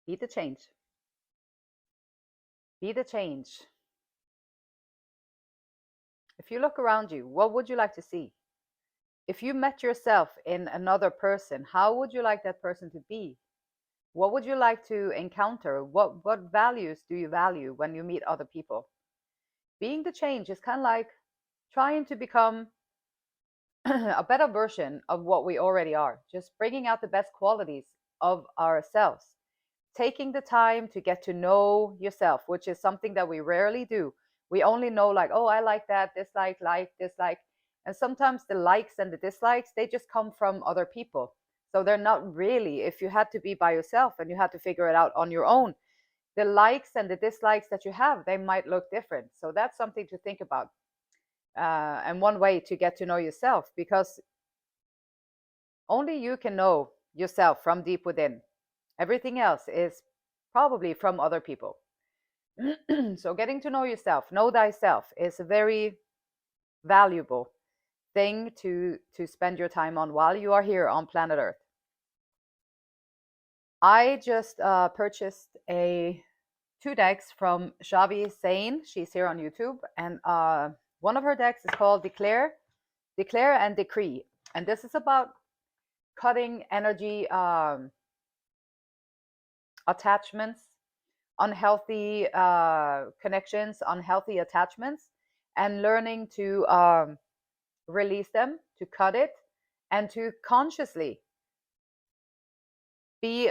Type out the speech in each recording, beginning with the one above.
Be the change. Be the change. If you look around you, what would you like to see? If you met yourself in another person, how would you like that person to be? What would you like to encounter? What values do you value when you meet other people? Being the change is kind of like trying to become a better version of what we already are, just bringing out the best qualities of ourselves, taking the time to get to know yourself, which is something that we rarely do. We only know, like, oh, I like, dislike. And sometimes the likes and the dislikes, they just come from other people. So they're not really, if you had to be by yourself and you had to figure it out on your own, the likes and the dislikes that you have, they might look different. So that's something to think about. And one way to get to know yourself, because only you can know yourself from deep within. Everything else is probably from other people. So getting to know yourself, know thyself, is a very valuable thing to spend your time on while you are here on planet Earth. I just purchased two decks from Shavi Sane. She's here on YouTube, and one of her decks is called Declare and Decree, and this is about cutting energy attachments, unhealthy connections, unhealthy attachments, and learning to release them, to cut it, and to consciously be,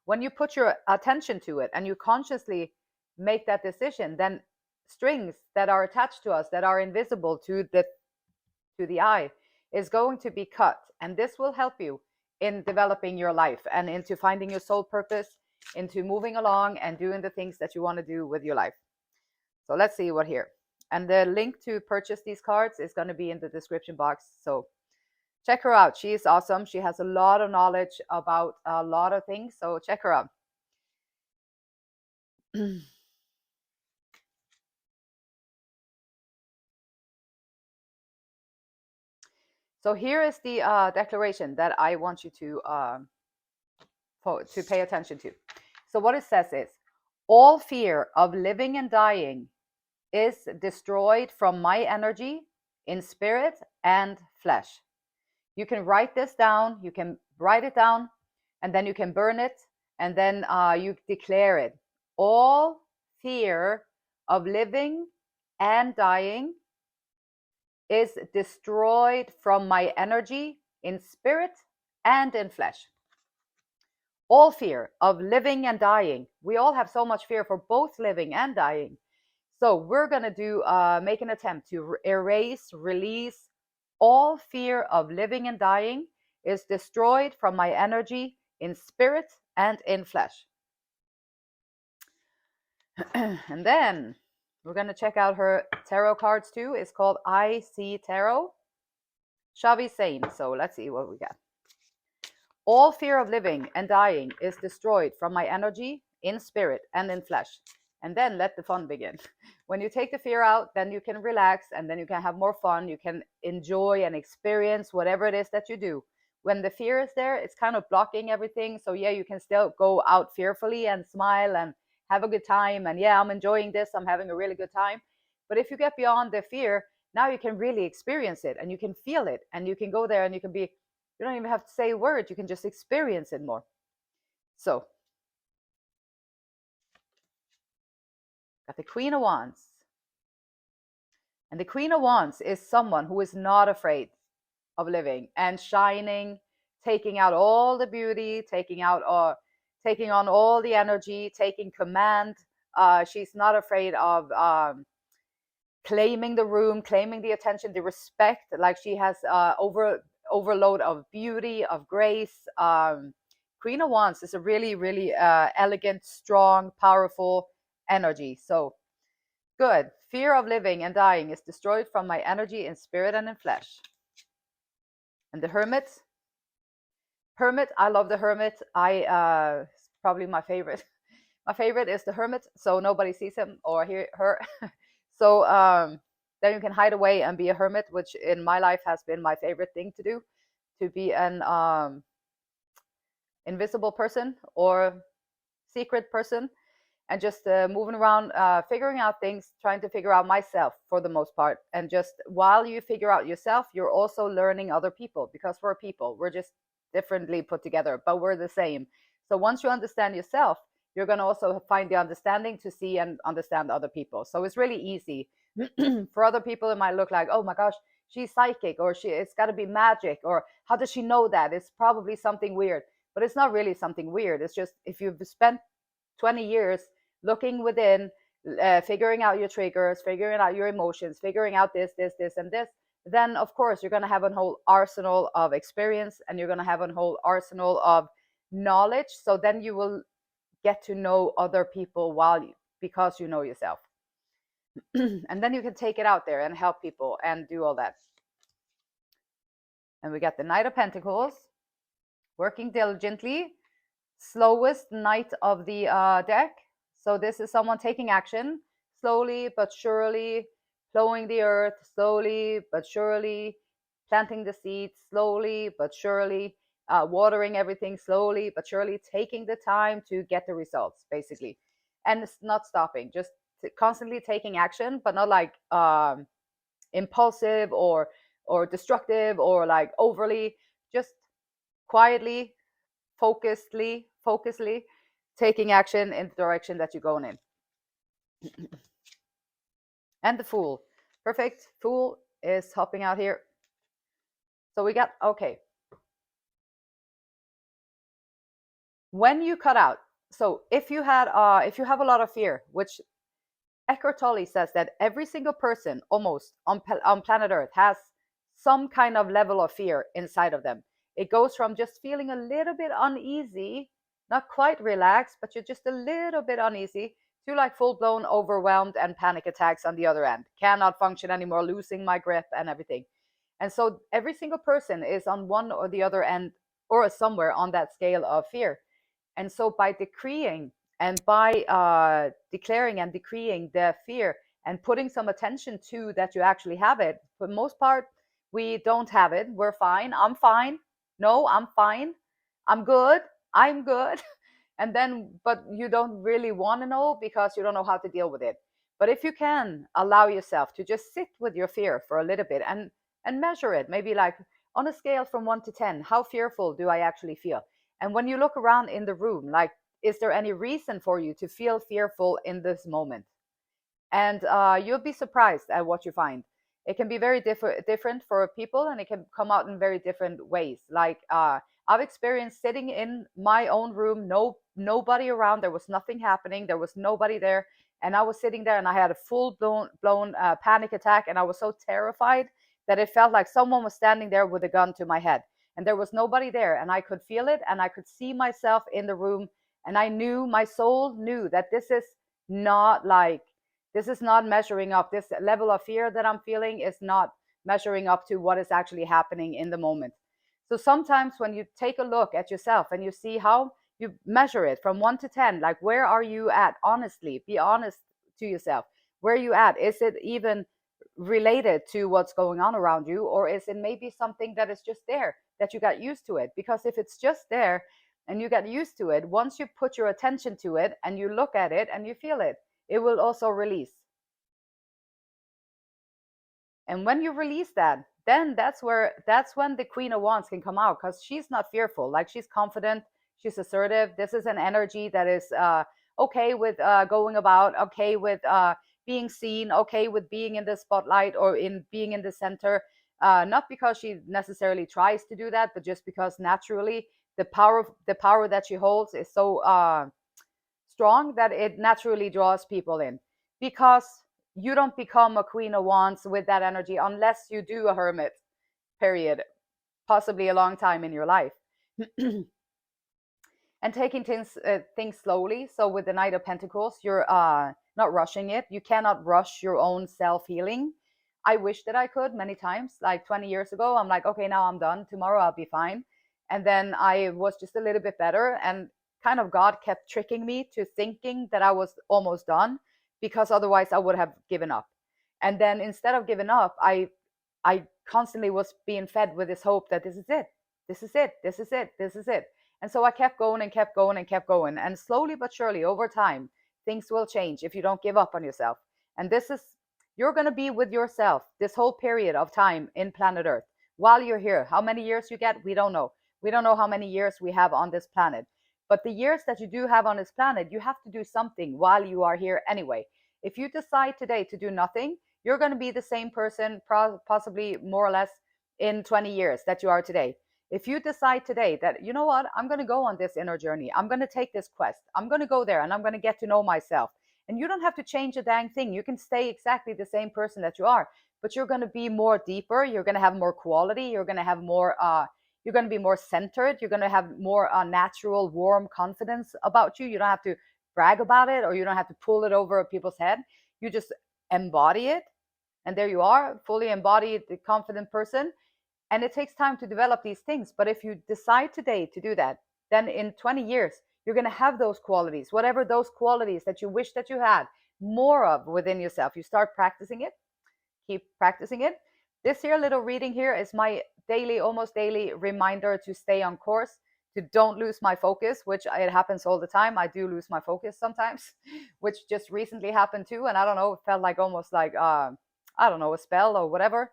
when you put your attention to it and you consciously make that decision, then strings that are attached to us that are invisible to the eye is going to be cut, and this will help you in developing your life and into finding your soul purpose, into moving along and doing the things that you want to do with your life. So let's see what here. And the link to purchase these cards is going to be in the description box. So check her out. She is awesome. She has a lot of knowledge about a lot of things. So check her out. So here is the declaration that I want you to pay attention to. So what it says is, all fear of living and dying is destroyed from my energy in spirit and flesh. You can write this down. You can write it down, and then you can burn it, and then you declare it. All fear of living and dying is destroyed from my energy in spirit and in flesh. All fear of living and dying. We all have so much fear for both living and dying. So we're going to do make an attempt to erase, release all fear of living and dying is destroyed from my energy in spirit and in flesh. And then we're going to check out her tarot cards too. It's called I See Tarot. Shavi Sane. So let's see what we got. All fear of living and dying is destroyed from my energy in spirit and in flesh. And then let the fun begin. When you take the fear out, then you can relax, and then you can have more fun. You can enjoy and experience whatever it is that you do. When the fear is there, it's kind of blocking everything. So yeah, you can still go out fearfully and smile and have a good time. And yeah, I'm enjoying this. I'm having a really good time. But if you get beyond the fear, now you can really experience it, and you can feel it, and you can go there, and you can be, you don't even have to say a word. You can just experience it more. So got the Queen of Wands. And the Queen of Wands is someone who is not afraid of living and shining, taking out all the beauty, taking on all the energy, taking command. She's not afraid of claiming the room, claiming the attention, the respect. Like she has overload of beauty, of grace. Queen of Wands is a really, really elegant, strong, powerful energy. So good. Fear of living and dying is destroyed from my energy in spirit and in flesh. And the Hermit. I love the Hermit. It's probably my favorite. My favorite is the Hermit, so nobody sees him or her. So then you can hide away and be a hermit, which in my life has been my favorite thing to do, to be an invisible person or secret person, and just moving around, figuring out things, trying to figure out myself for the most part. And just while you figure out yourself, you're also learning other people, because we're people. We're just differently put together, but we're the same. So once you understand yourself, you're going to also find the understanding to see and understand other people. So it's really easy. For other people, it might look like, oh my gosh, she's psychic, or it's got to be magic, or how does she know that? It's probably something weird. But it's not really something weird. It's just, if you've spent 20 years looking within, figuring out your triggers, figuring out your emotions, figuring out this, and this, then of course you're going to have a whole arsenal of experience, and you're going to have a whole arsenal of knowledge. So then you will get to know other people because you know yourself. And then you can take it out there and help people and do all that. And we got the Knight of Pentacles, working diligently, slowest knight of the deck. So this is someone taking action, slowly but surely, plowing the earth, slowly but surely, planting the seeds, slowly but surely, watering everything, slowly but surely, taking the time to get the results, basically. And it's not stopping, just constantly taking action, but not like impulsive or destructive or like overly, just quietly, focusedly taking action in the direction that you're going in. And the Fool. Perfect. Fool is hopping out here. So we got, okay. When you cut out, so if you have a lot of fear, which Eckhart Tolle says that every single person almost on planet Earth has some kind of level of fear inside of them. It goes from just feeling a little bit uneasy, not quite relaxed, but you're just a little bit uneasy, to like full-blown overwhelmed and panic attacks on the other end. Cannot function anymore, losing my grip and everything. And so every single person is on one or the other end, or somewhere on that scale of fear. And so by decreeing and by declaring and decreeing the fear and putting some attention to that you actually have it, for the most part, we don't have it. We're fine. I'm fine. No, I'm fine. I'm good. I'm good. And then, but you don't really want to know because you don't know how to deal with it. But if you can allow yourself to just sit with your fear for a little bit and measure it, maybe like on a scale from 1 to 10, how fearful do I actually feel? And when you look around in the room, like, is there any reason for you to feel fearful in this moment? And you'll be surprised at what you find. It can be very different for people, and it can come out in very different ways. Like I've experienced sitting in my own room, nobody around, there was nothing happening, there was nobody there, and I was sitting there and I had a full-blown panic attack, and I was so terrified that it felt like someone was standing there with a gun to my head, and there was nobody there, and I could feel it, and I could see myself in the room, and I knew, my soul knew, that this is not measuring up. This level of fear that I'm feeling is not measuring up to what is actually happening in the moment. So sometimes when you take a look at yourself and you see how you measure it from 1 to 10, like, where are you at? Honestly, be honest to yourself. Where are you at? Is it even related to what's going on around you, or is it maybe something that is just there, that you got used to it? Because if it's just there and you get used to it, once you put your attention to it and you look at it and you feel it, it will also release. And when you release that, then that's when the Queen of Wands can come out, because she's not fearful. Like, she's confident, she's assertive. This is an energy that is okay with going about, okay with being seen, okay with being in the spotlight or in being in the center. Not because she necessarily tries to do that, but just because naturally the power that she holds is so strong that it naturally draws people in. Because you don't become a Queen of Wands with that energy unless you do a hermit period, possibly a long time in your life. And taking things slowly. So with the Knight of Pentacles, you're not rushing it. You cannot rush your own self-healing. I wish that I could many times. Like 20 years ago, I'm like, okay, now I'm done. Tomorrow I'll be fine. And then I was just a little bit better. And kind of God kept tricking me to thinking that I was almost done, because otherwise I would have given up. And then instead of giving up, I constantly was being fed with this hope that this is it. This is it. This is it. This is it. And so I kept going and kept going and kept going. And slowly but surely, over time, things will change if you don't give up on yourself. And this is, you're going to be with yourself this whole period of time in planet Earth while you're here. How many years you get, we don't know. We don't know how many years we have on this planet. But the years that you do have on this planet, you have to do something while you are here anyway. If you decide today to do nothing, you're going to be the same person, possibly more or less, in 20 years that you are today. If you decide today that, you know what, I'm going to go on this inner journey, I'm going to take this quest, I'm going to go there and I'm going to get to know myself. And you don't have to change a dang thing. You can stay exactly the same person that you are, but you're going to be more deeper. You're going to have more quality. You're going to have more, you're going to be more centered. You're going to have more natural, warm confidence about you. You don't have to brag about it, or you don't have to pull it over people's head. You just embody it. And there you are, fully embodied, the confident person. And it takes time to develop these things. But if you decide today to do that, then in 20 years, you're going to have those qualities, whatever those qualities that you wish that you had more of within yourself. You start practicing it, keep practicing it. This here little reading here is my daily, almost daily reminder to stay on course, to don't lose my focus, which it happens all the time. I do lose my focus sometimes, which just recently happened too. And I don't know, it felt like almost like, I don't know, a spell or whatever.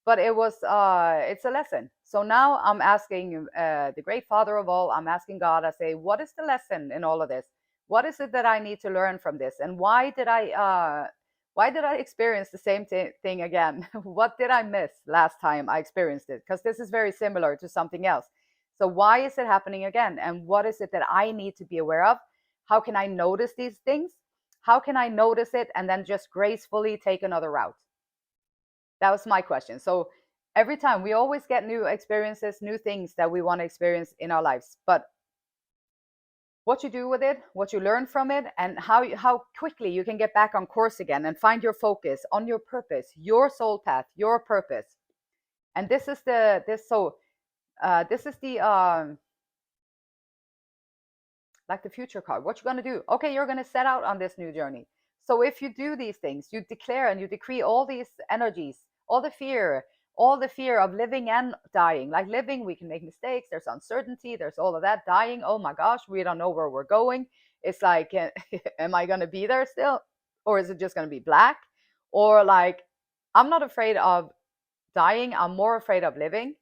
But it was, it's a lesson. So now I'm asking the great Father of all, I'm asking God, I say, what is the lesson in all of this? What is it that I need to learn from this? And why did I experience the same thing again? What did I miss last time I experienced it? Because this is very similar to something else. So why is it happening again? And what is it that I need to be aware of? How can I notice these things? How can I notice it and then just gracefully take another route? That was my question. So every time we always get new experiences, new things that we want to experience in our lives. But what you do with it, what you learn from it, and how quickly you can get back on course again and find your focus on your purpose, your soul path, your purpose. And this is the like the future card. What you're going to do? Okay, you're going to set out on this new journey. So if you do these things, you declare and you decree all these energies, all the fear of living and dying. Like living, we can make mistakes, there's uncertainty, there's all of that. Dying, oh my gosh, we don't know where we're going. It's like, am I going to be there still, or is it just going to be black? Or like, I'm not afraid of dying, I'm more afraid of living.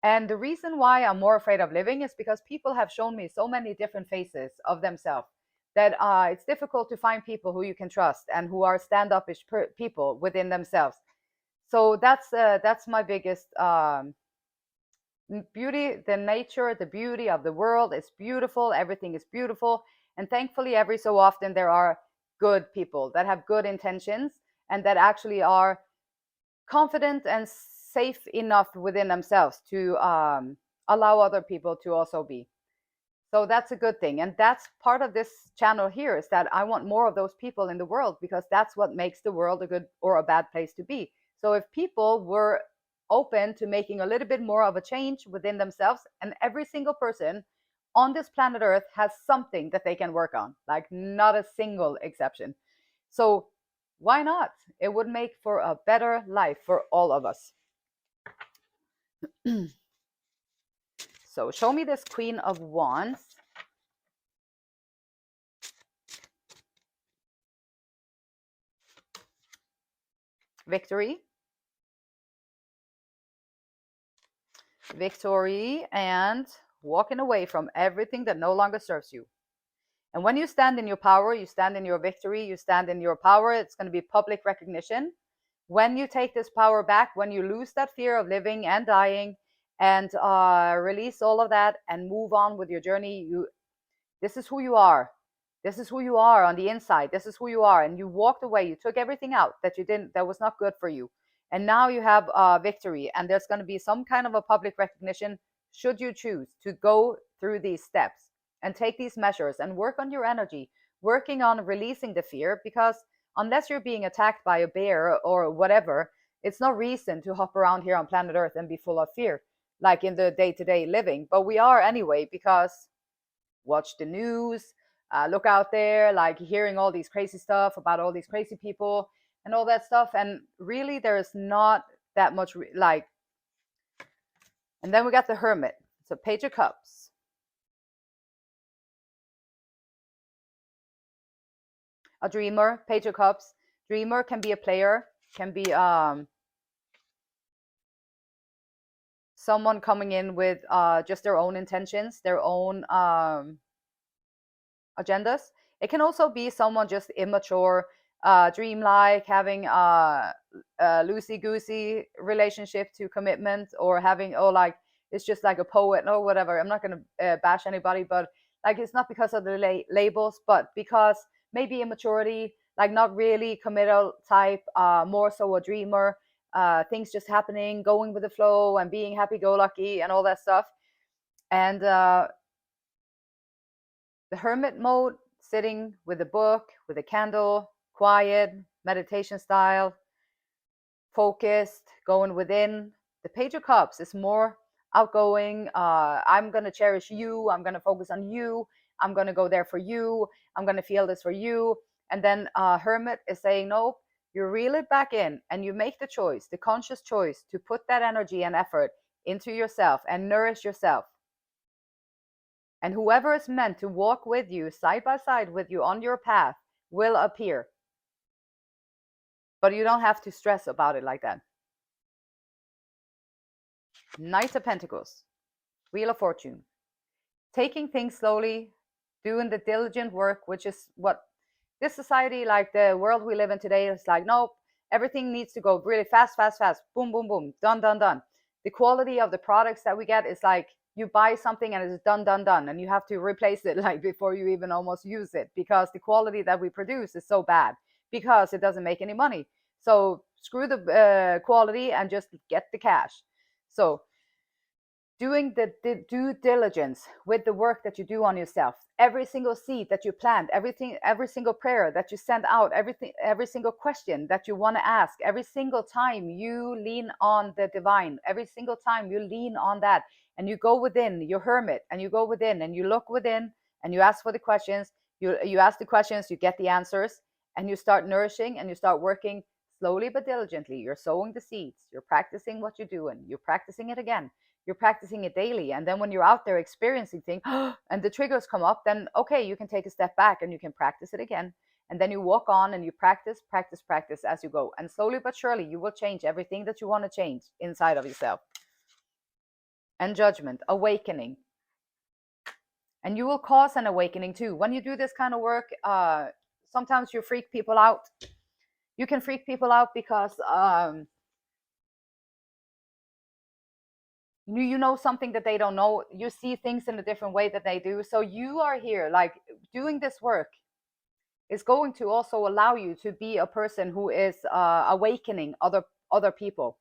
And the reason why I'm more afraid of living is because people have shown me so many different faces of themselves that it's difficult to find people who you can trust and who are stand-upish people within themselves. So that's my biggest beauty. The nature, the beauty of the world is beautiful. Everything is beautiful. And thankfully, every so often, there are good people that have good intentions and that actually are confident and safe enough within themselves to allow other people to also be. So that's a good thing. And that's part of this channel here, is that I want more of those people in the world, because that's what makes the world a good or a bad place to be. So if people were open to making a little bit more of a change within themselves, and every single person on this planet Earth has something that they can work on, like not a single exception. So why not? It would make for a better life for all of us. So show me this Queen of Wands. Victory. Victory and walking away from everything that no longer serves you. And when you stand in your power, you stand in your victory, you stand in your power, it's going to be public recognition. When you take this power back, when you lose that fear of living and dying, and release all of that and move on with your journey, this is who you are. This is who you are on the inside. This is who you are. And you walked away. You took everything out that you didn't, that was not good for you. And now you have victory. And there's going to be some kind of a public recognition, should you choose to go through these steps and take these measures and work on your energy, working on releasing the fear. Because unless you're being attacked by a bear or whatever, it's no reason to hop around here on planet Earth and be full of fear, like in the day-to-day living. But we are anyway, because watch the news, look out there, like hearing all these crazy stuff about all these crazy people and all that stuff. And really, there's not that much like. And then we got the Hermit. So Page of Cups. a dreamer. Page of Cups. Dreamer can be a player, can be someone coming in with just their own intentions, their own agendas. It can also be someone just immature, dreamlike, having a loosey-goosey relationship to commitment, or having, oh, like, it's just like a poet or whatever. I'm not going to bash anybody, but like, it's not because of the labels, but because maybe immaturity, like not really committal type, more so a dreamer, things just happening, going with the flow and being happy-go-lucky and all that stuff. And the hermit mode, sitting with a book, with a candle, quiet, meditation style, focused, going within. The Page of Cups is more outgoing. I'm going to cherish you. I'm going to focus on you. I'm going to go there for you. I'm going to feel this for you. And then Hermit is saying, no, you reel it back in and you make the choice, the conscious choice to put that energy and effort into yourself and nourish yourself. And whoever is meant to walk with you, side by side with you on your path, will appear. But you don't have to stress about it like that. Knight of Pentacles, Wheel of Fortune. Taking things slowly, doing the diligent work, which is what this society, like the world we live in today, is like, nope, everything needs to go really fast, fast, fast. Boom, boom, boom. Done, done, done. The quality of the products that we get is like, you buy something and it's done, done, done. And you have to replace it like before you even almost use it, because the quality that we produce is so bad, because it doesn't make any money. So screw the quality and just get the cash. So doing the due diligence with the work that you do on yourself, every single seed that you plant, everything, every single prayer that you send out, everything, every single question that you want to ask, every single time you lean on the divine, every single time you lean on that, and you go within your hermit, and you go within and you look within and you ask for the questions, you ask the questions, you get the answers, and you start nourishing and you start working slowly but diligently. You're sowing the seeds, you're practicing what you're doing, you're practicing it again, you're practicing it daily. And then when you're out there experiencing things and the triggers come up, then okay, you can take a step back and you can practice it again. And then you walk on and you practice, practice, practice as you go. And slowly but surely, you will change everything that you want to change inside of yourself. And Judgment, awakening. And you will cause an awakening too. When you do this kind of work, sometimes you freak people out. You can freak people out because you know something that they don't know. You see things in a different way that they do. So you are here, like, doing this work is going to also allow you to be a person who is awakening other people.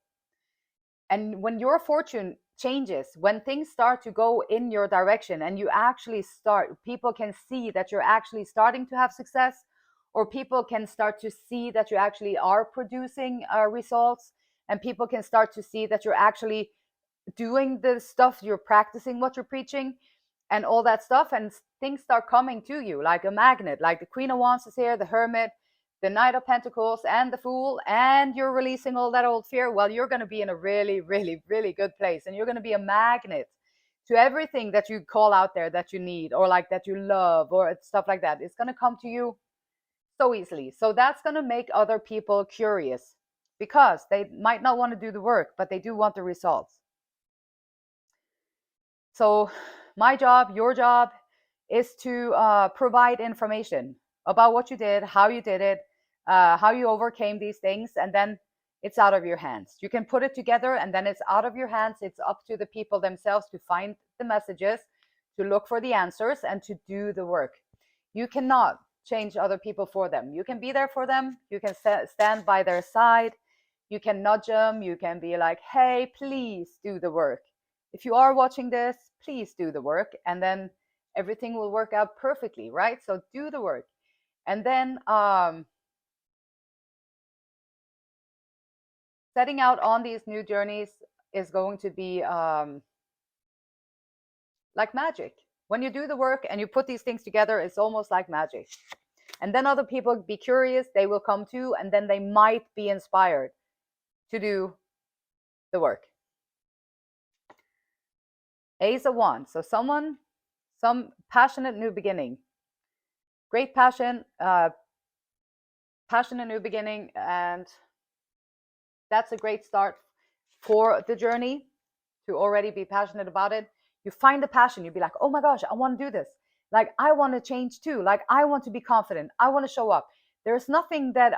And when your fortune changes, when things start to go in your direction, and you actually start, people can see that you're actually starting to have success, or people can start to see that you actually are producing results, and people can start to see that you're actually doing the stuff, you're practicing what you're preaching and all that stuff, and things start coming to you like a magnet. Like the Queen of Wands is here, the Hermit, the Knight of Pentacles, and the Fool, and you're releasing all that old fear. Well, you're going to be in a really, really, really good place, and you're going to be a magnet to everything that you call out there that you need, or like that you love, or stuff like that. It's going to come to you so easily. So that's going to make other people curious, because they might not want to do the work, but they do want the results. So my job, your job, is to provide information about what you did, how you did it, how you overcame these things, and then it's out of your hands. You can put it together, and then it's out of your hands. It's up to the people themselves to find the messages, to look for the answers, and to do the work. You cannot change other people for them. You can be there for them. You can stand by their side. You can nudge them. You can be like, hey, please do the work. If you are watching this, please do the work, and then everything will work out perfectly, right? So do the work. And then setting out on these new journeys is going to be like magic. When you do the work and you put these things together, it's almost like magic. And then other people be curious, they will come too, and then they might be inspired to do the work. Ace of Wands. So some passionate new beginning. Great passion, passion, a new beginning, and that's a great start for the journey, to already be passionate about it. You find the passion, you'd be like, oh my gosh, I want to do this. Like, I want to change too. Like, I want to be confident. I want to show up. There's nothing that,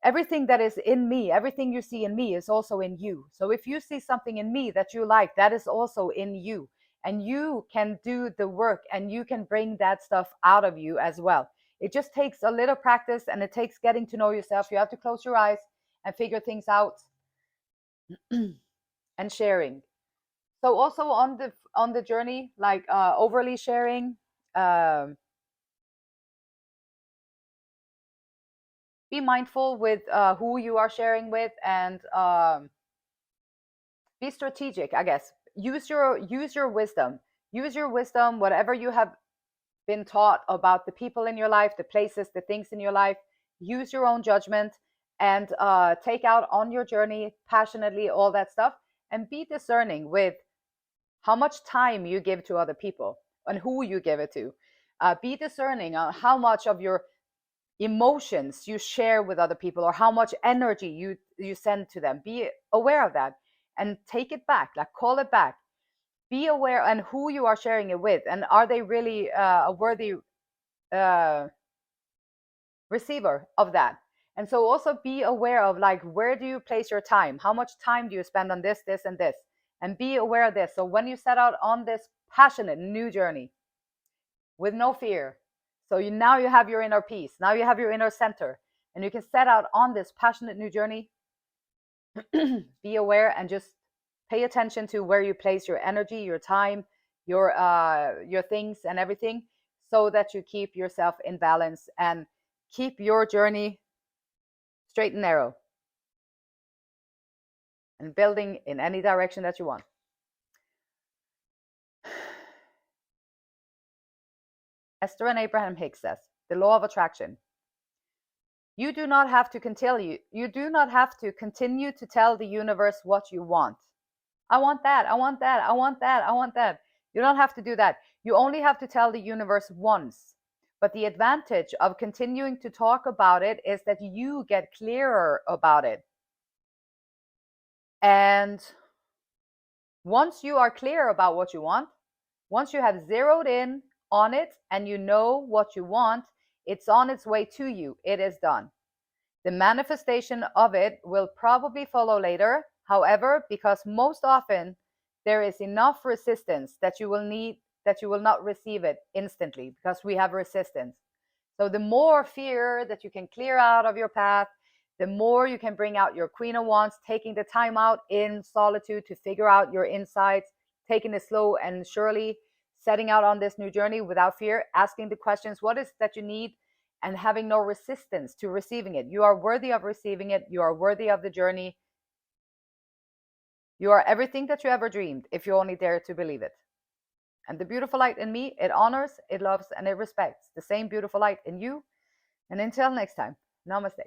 everything that is in me, everything you see in me is also in you. So if you see something in me that you like, that is also in you. And you can do the work and you can bring that stuff out of you as well. It just takes a little practice, and it takes getting to know yourself. You have to close your eyes and figure things out and sharing. So also on the journey, like overly sharing, um, be mindful with who you are sharing with, and be strategic, I guess. Use your wisdom. Use your wisdom, whatever you have been taught about the people in your life, the places, the things in your life. Use your own judgment, and take out on your journey passionately all that stuff, and be discerning with how much time you give to other people and who you give it to. Be discerning on how much of your emotions you share with other people, or how much energy you send to them. Be aware of that and take it back, like call it back. Be aware and who you are sharing it with, and are they really a worthy uh, receiver of that. And so also be aware of, like, where do you place your time, how much time do you spend on this and this, and be aware of this. So when you set out on this passionate new journey with no fear, so now you have your inner peace, now you have your inner center, and you can set out on this passionate new journey. Be aware and just pay attention to where you place your energy, your time, your things and everything, so that you keep yourself in balance and keep your journey straight and narrow, and building in any direction that you want. Esther and Abraham Hicks says, the law of attraction. You do not have to continue to tell the universe what you want. I want that, I want that, I want that, I want that. You don't have to do that. You only have to tell the universe once. But the advantage of continuing to talk about it is that you get clearer about it. And once you are clear about what you want, once you have zeroed in on it and you know what you want, it's on its way to you. It is done. The manifestation of it will probably follow later. However, because most often there is enough resistance that you will not receive it instantly, because we have resistance. So the more fear that you can clear out of your path, the more you can bring out your Queen of Wands, taking the time out in solitude to figure out your insights, taking it slow and surely, setting out on this new journey without fear, asking the questions, what is it that you need, and having no resistance to receiving it. You are worthy of receiving it. You are worthy of the journey. You are everything that you ever dreamed, if you only dare to believe it. And the beautiful light in me, it honors, it loves, and it respects the same beautiful light in you. And until next time, namaste.